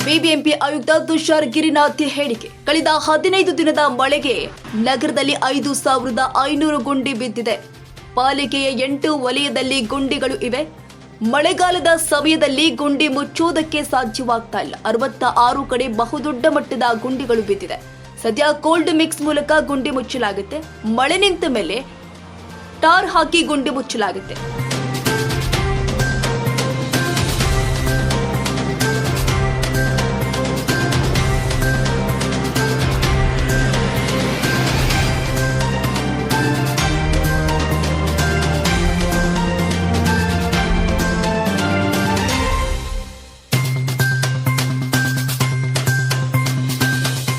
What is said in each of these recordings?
BBMP ಆಯುಕ್ತ ತುಷಾರ್ ಗಿರಿನಾಥ್ ಹೇಳಿಕೆ. ಕಳೆದ 15 ದಿನದ ಮಳೆಗೆ ನಗರದಲ್ಲಿ 5,500 ಗುಂಡಿ ಬಿದ್ದಿದೆ. ಪಾಲಿಕೆಯ 8 ವಲಯದಲ್ಲಿ ಗುಂಡಿಗಳು ಇವೆ. ಮಳೆಗಾಲದ ಸಮಯದಲ್ಲಿ ಗುಂಡಿ ಮುಚ್ಚುವುದಕ್ಕೆ ಸಾಧ್ಯವಾಗ್ತಾ ಇಲ್ಲ. 66 ಕಡೆ ಬಹುದೊಡ್ಡ ಮಟ್ಟದ ಗುಂಡಿಗಳು ಬಿದ್ದಿದೆ. ಸದ್ಯ ಕೋಲ್ಡ್ ಮಿಕ್ಸ್ ಮೂಲಕ ಗುಂಡಿ ಮುಚ್ಚಲಾಗುತ್ತೆ. ಮಳೆ ನಿಂತ ಮೇಲೆ ಟಾರ್ ಹಾಕಿ ಗುಂಡಿ ಮುಚ್ಚಲಾಗುತ್ತೆ.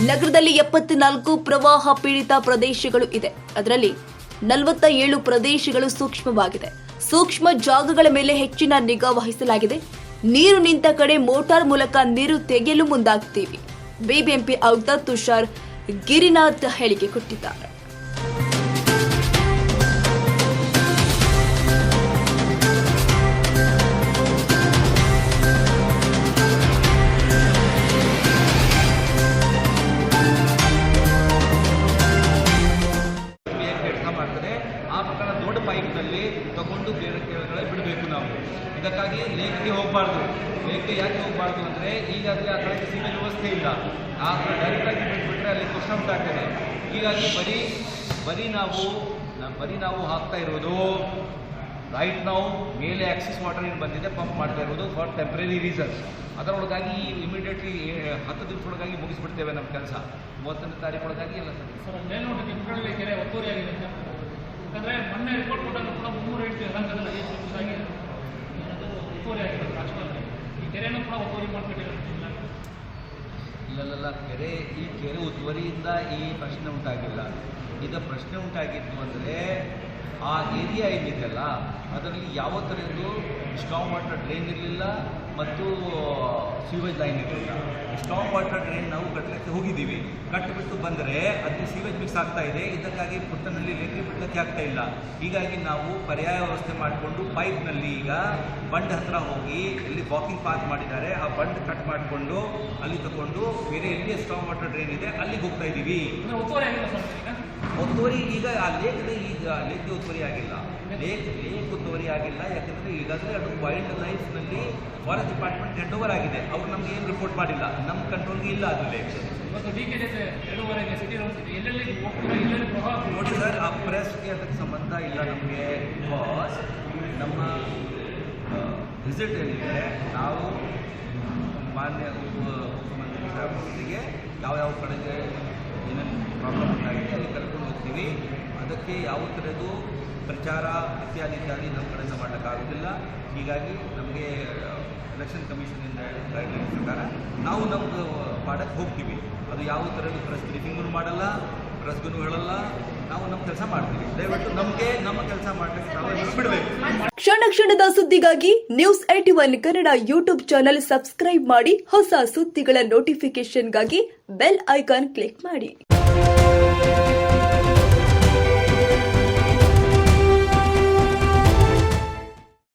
ನಗರದಲ್ಲಿ 74 ಪ್ರವಾಹ ಪೀಡಿತ ಪ್ರದೇಶಗಳು ಇದೆ. ಅದರಲ್ಲಿ 47 ಪ್ರದೇಶಗಳು ಸೂಕ್ಷ್ಮವಾಗಿದೆ. ಸೂಕ್ಷ್ಮ ಜಾಗಗಳ ಮೇಲೆ ಹೆಚ್ಚಿನ ನಿಗಾ ವಹಿಸಲಾಗಿದೆ. ನೀರು ನಿಂತ ಕಡೆ ಮೋಟಾರ್ ಮೂಲಕ ನೀರು ತೆಗೆಯಲು ಮುಂದಾಗ್ತೀವಿ. ಬಿಬಿಎಂಪಿ ಆಯುಕ್ತ ತುಷಾರ್ ಗಿರಿನಾಥ್ ಹೇಳಿಕೆ ಕೊಟ್ಟಿದ್ದಾರೆ. ಪೈಪ್ನಲ್ಲಿ ತಗೊಂಡು ಬೇರೆ ಕೆಳಗಡೆ ಬಿಡಬೇಕು. ನಾವು ಇದಕ್ಕಾಗಿ ಲೇಕ್ಗೆ ಹೋಗಬಾರ್ದು. ಲೇಕ್ಗೆ ಯಾಕೆ ಹೋಗಬಾರ್ದು ಅಂದರೆ ಈಗಾಗಲೇ ಆ ಕಡೆ ಸಿಮೆಂಟ್ ವ್ಯವಸ್ಥೆ ಇಲ್ಲ. ಆ ಕಡೆ ಡೈರೆಕ್ಟಾಗಿ ಬಿಟ್ಬಿಟ್ರೆ ಅಲ್ಲಿ ಕಷ್ಟ ಉಂಟಾಗ್ತದೆ. ಹೀಗಾಗಿ ಬರೀ ನಾವು ಹಾಕ್ತಾ ಇರೋದು ರೈಟ್ ನಾವು ಮೇಲೆ ಆಕ್ಸಿಸ್ ವಾಟರ್ ಏನು ಬಂದಿದೆ ಪಂಪ್ ಮಾಡ್ತಾ ಇರೋದು ಫಾರ್ ಟೆಂಪ್ರರಿ ರೀಸನ್ಸ್. ಅದರೊಳಗಾಗಿ ಇಮಿಡಿಯೇಟ್ಲಿ 10 ದಿವಸದೊಳಗಾಗಿ ಮುಗಿಸ್ಬಿಡ್ತೇವೆ ನಮ್ಮ ಕೆಲಸ. 31ನೇ ತಾರೀಕೊಳಗಾಗಿ ಎಲ್ಲ ಸರ್. ಮೇಲ್ನೋಟಕ್ಕೆ ಕೆರೆ ಒತ್ತುವರಿಯಾಗಿದೆ ಯಾಕಂದರೆ ಮೊನ್ನೆ ರಿಪೋರ್ಟ್ ಕೊಟ್ಟಾಗ ಕೂಡ 308 ರಂಗದಲ್ಲಿ ಒತ್ತುವರಿಯಾಗಿದೆ ರಾಷ್ಟ್ರದಲ್ಲಿ. ಈ ಕೆರೆಯನ್ನು ಕೂಡ ಒತ್ತುವರಿ ಮಾಡಿಬಿಟ್ಟಿಲ್ಲ. ಕೆರೆ ಒತ್ತುವರಿಯಿಂದ ಈ ಪ್ರಶ್ನೆ ಉಂಟಾಗಿಲ್ಲ. ಈಗ ಪ್ರಶ್ನೆ ಉಂಟಾಗಿತ್ತು ಅಂದರೆ ಆ ಏರಿಯಾ ಏನಿದೆಯಲ್ಲ ಅದರಲ್ಲಿ ಯಾವ ಥರದ್ದು ಸ್ಟ್ರಾಂಗ್ ವಾಟರ್ ಡ್ರೈನ್ ಇರಲಿಲ್ಲ ಮತ್ತು ಸೀವೇಜ್ ಲೈನ್ ಇರಲಿಲ್ಲ. ಸ್ಟ್ರಾಂಗ್ ವಾಟರ್ ಡ್ರೈನ್ ನಾವು ಕಟ್ಟಲಿಕ್ಕೆ ಹೋಗಿದ್ದೀವಿ. ಕಟ್ಟಿಬಿಟ್ಟು ಬಂದರೆ ಅದು ಸೀವೇಜ್ ಮಿಕ್ಸ್ ಆಗ್ತಾ ಇದೆ. ಇದಕ್ಕಾಗಿ ಪುಟ್ಟನಲ್ಲಿ ಲೇಟ್ರಿ ಬಿಡಲಿಕ್ಕೆ ಆಗ್ತಾ ಇಲ್ಲ. ಹೀಗಾಗಿ ನಾವು ಪರ್ಯಾಯ ವ್ಯವಸ್ಥೆ ಮಾಡಿಕೊಂಡು ಪೈಪ್ನಲ್ಲಿ ಈಗ ಬಂಡ್ ಹತ್ರ ಹೋಗಿ ಎಲ್ಲಿ ವಾಕಿಂಗ್ ಪಾತ್ ಮಾಡಿದ್ದಾರೆ ಆ ಬಂಡ್ ಕಟ್ ಮಾಡಿಕೊಂಡು ಅಲ್ಲಿ ತಗೊಂಡು ಬೇರೆ ಎಲ್ಲಿ ಸ್ಟ್ರಾಂಗ್ ವಾಟರ್ ಡ್ರೈನ್ ಇದೆ ಅಲ್ಲಿಗೆ ಹೋಗ್ತಾ ಇದ್ದೀವಿ. ಒತ್ತುವರಿ ಈಗ ಆ ಲೇಕ್ಗೆ ಒತ್ತುವರಿ ಆಗಿಲ್ಲ. ಲೇಕ್ ಒತ್ತುವರಿ ಆಗಿಲ್ಲ. ಯಾಕಂದರೆ ಈಗಾಗಲೇ ಅದು ವೈಲ್ಡ್ ಲೈಫ್ನಲ್ಲಿ ಫಾರೆಸ್ಟ್ ಡಿಪಾರ್ಟ್ಮೆಂಟ್ ಹೆಡ್ ಓವರ್ ಆಗಿದೆ. ಅವರು ನಮಗೆ ಏನು ರಿಪೋರ್ಟ್ ಮಾಡಿಲ್ಲ. ನಮ್ಮ ಕಂಟ್ರೋಲ್ಗೆ ಇಲ್ಲ ಅದು ಲೇಕ್. ನೋಡಿ ಸರ್, ಆ ಪ್ರೆಸ್ಗೆ ಅದಕ್ಕೆ ಸಂಬಂಧ ಇಲ್ಲ ನಮಗೆ. ಬಿಕಾಸ್ ನಮ್ಮ ವಿಸಿಟ್ ಏನಿದೆ ನಾವು ಮಾನ್ಯ ಮುಖ್ಯಮಂತ್ರಿ ಸಾಹೇಬರಿಗೆ ಯಾವ ಕಡೆಗೆ ಏನೇನು ಪ್ರಾಬ್ಲಮ್ ಉಂಟಾಗಿದೆ ಅಲ್ಲಿ ಕರ್ಕೊಂಡು ಹೋಗ್ತೀವಿ. ಅದಕ್ಕೆ ಯಾವ ಥರದ್ದು ಪ್ರಚಾರ ಇತ್ಯಾದಿ ನಮ್ಮ ಕಡೆಯಿಂದ ಮಾಡೋಕ್ಕಾಗೋದಿಲ್ಲ. ಹೀಗಾಗಿ ನಮಗೆ ಎಲೆಕ್ಷನ್ ಕಮಿಷನಿಂದ ಗೈಡ್ಲೈನ್ಸ್ ಪ್ರಕಾರ ನಾವು ನಮ್ಮದು ಮಾಡೋಕ್ಕೆ ಹೋಗ್ತೀವಿ. ಅದು ಯಾವ ಥರದ್ದು ಪ್ರೆಸ್ ಬ್ರೀಫಿಂಗೂ ಮಾಡಲ್ಲ, ಪ್ರೆಸ್ಗೂ ಹೇಳಲ್ಲ. ನಾವು ನಮ್ಮ ಕೆಲಸ ಮಾಡ್ತೀವಿ. ದಯವಿಟ್ಟು ನಮ್ಮ ಕೆಲಸ ಮಾಡಲಿಕ್ಕೆ ನಾವು ಬಿಡಬೇಕು. ಕ್ಷಣ ಕ್ಷಣದ ಸುದ್ದಿಗಾಗಿ news 81 Kannada YouTube channel subscribe ಮಾಡಿ. ಹೊಸ ಸುದ್ದಿಗಳ ನೋಟಿಫಿಕೇಶನ್ಗಾಗಿ ಬೆಲ್ ಐಕಾನ್ ಕ್ಲಿಕ್ ಮಾಡಿ.